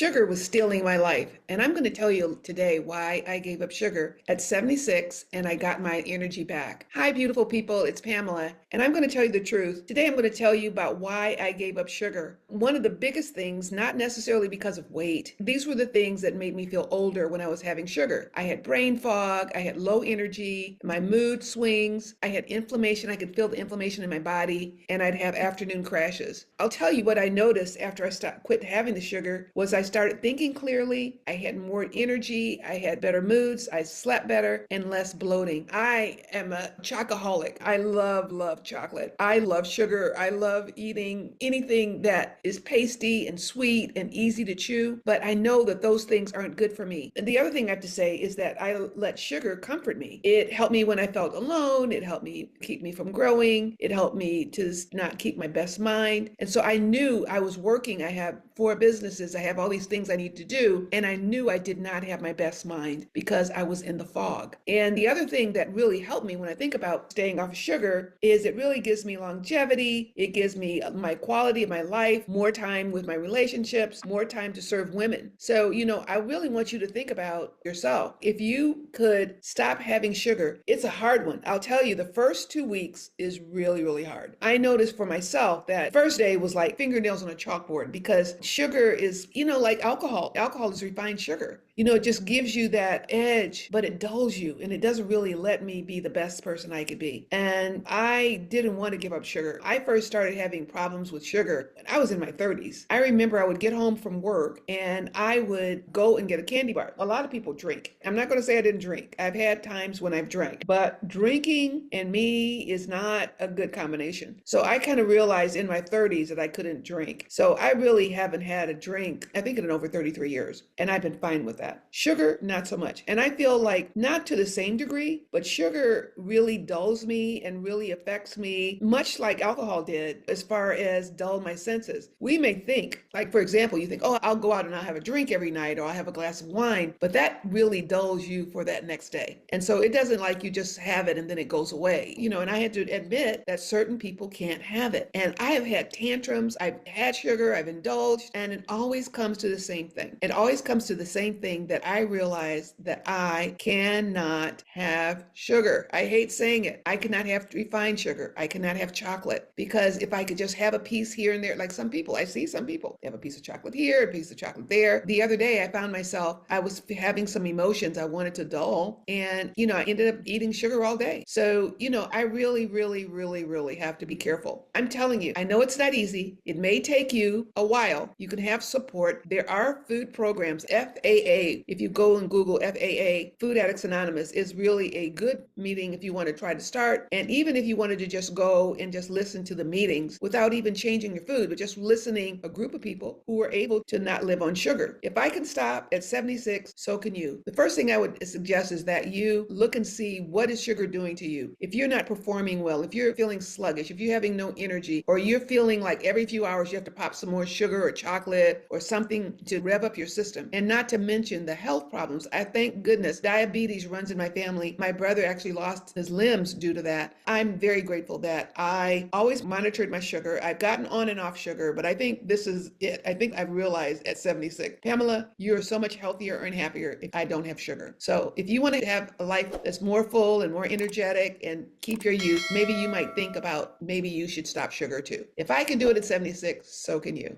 Sugar was stealing my life. And I'm going to tell you today why I gave up sugar at 76 and I got my energy back. Hi, beautiful people. It's Pamela. And I'm going to tell you the truth. Today, I'm going to tell you about why I gave up sugar. One of the biggest things, not necessarily because of weight, these were the things that made me feel older when I was having sugar. I had brain fog. I had low energy. My mood swings. I had inflammation. I could feel the inflammation in my body, and I'd have afternoon crashes. I'll tell you what I noticed after I quit having the sugar was I started thinking clearly. I had more energy. I had better moods. I slept better and less bloating. I am a chocoholic. I love chocolate. I love sugar. I love eating anything that is pasty and sweet and easy to chew. But I know that those things aren't good for me. And the other thing I have to say is that I let sugar comfort me. It helped me when I felt alone. It helped me keep me from growing. It helped me to not keep my best mind. And so I knew I was working. I have 4 businesses. I have all these things I need to do. And I knew I did not have my best mind because I was in the fog. And the other thing that really helped me when I think about staying off of sugar is it really gives me longevity. It gives me my quality of my life, more time with my relationships, more time to serve women. So, I really want you to think about yourself. If you could stop having sugar, it's a hard one. I'll tell you, the first 2 weeks is really hard. I noticed for myself that first day was like fingernails on a chalkboard because sugar is, like alcohol. Alcohol is refined sugar. It just gives you that edge, but it dulls you and it doesn't really let me be the best person I could be. And I didn't want to give up sugar. I first started having problems with sugar when I was in my 30s. I remember I would get home from work and I would go and get a candy bar. A lot of people drink. I'm not going to say I didn't drink. I've had times when I've drank, but drinking and me is not a good combination. So I kind of realized in my 30s that I couldn't drink. So I really haven't had a drink, I think, in over 33 years. And I've been fine with that. Sugar, not so much. And I feel like not to the same degree, but sugar really dulls me and really affects me, much like alcohol did, as far as dull my senses. We may think, like, for example, you think, oh, I'll go out and I'll have a drink every night or I'll have a glass of wine, but that really dulls you for that next day. And so it doesn't like you just have it and then it goes away, and I had to admit that certain people can't have it. And I have had tantrums. I've had sugar, I've indulged, and it always comes to the same thing. It always comes to the same thing that I realized that I cannot have sugar. I hate saying it. I cannot have refined sugar. I cannot have chocolate because if I could just have a piece here and there, like some people, I see some people, they have a piece of chocolate here, a piece of chocolate there. The other day I found myself, I was having some emotions I wanted to dull and, I ended up eating sugar all day. So, I really have to be careful. I'm telling you, I know it's not easy. It may take you a while. You can have support. There are food programs, FAA. If you go and Google FAA, Food Addicts Anonymous, is really a good meeting if you want to try to start. And even if you wanted to just go and just listen to the meetings without even changing your food, but just listening, a group of people who were able to not live on sugar. If I can stop at 76, so can you. The first thing I would suggest is that you look and see what is sugar doing to you. If you're not performing well, if you're feeling sluggish, if you're having no energy, or you're feeling like every few hours you have to pop some more sugar or chocolate or something to rev up your system, and not to mention the health problems. I thank goodness diabetes runs in my family. My brother actually lost his limbs due to that. I'm very grateful that I always monitored my sugar. I've gotten on and off sugar, but I think this is it. I think I've realized at 76, Pamela, you're so much healthier and happier if I don't have sugar. So if you want to have a life that's more full and more energetic and keep your youth, maybe you might think about maybe you should stop sugar too. If I can do it at 76, so can you.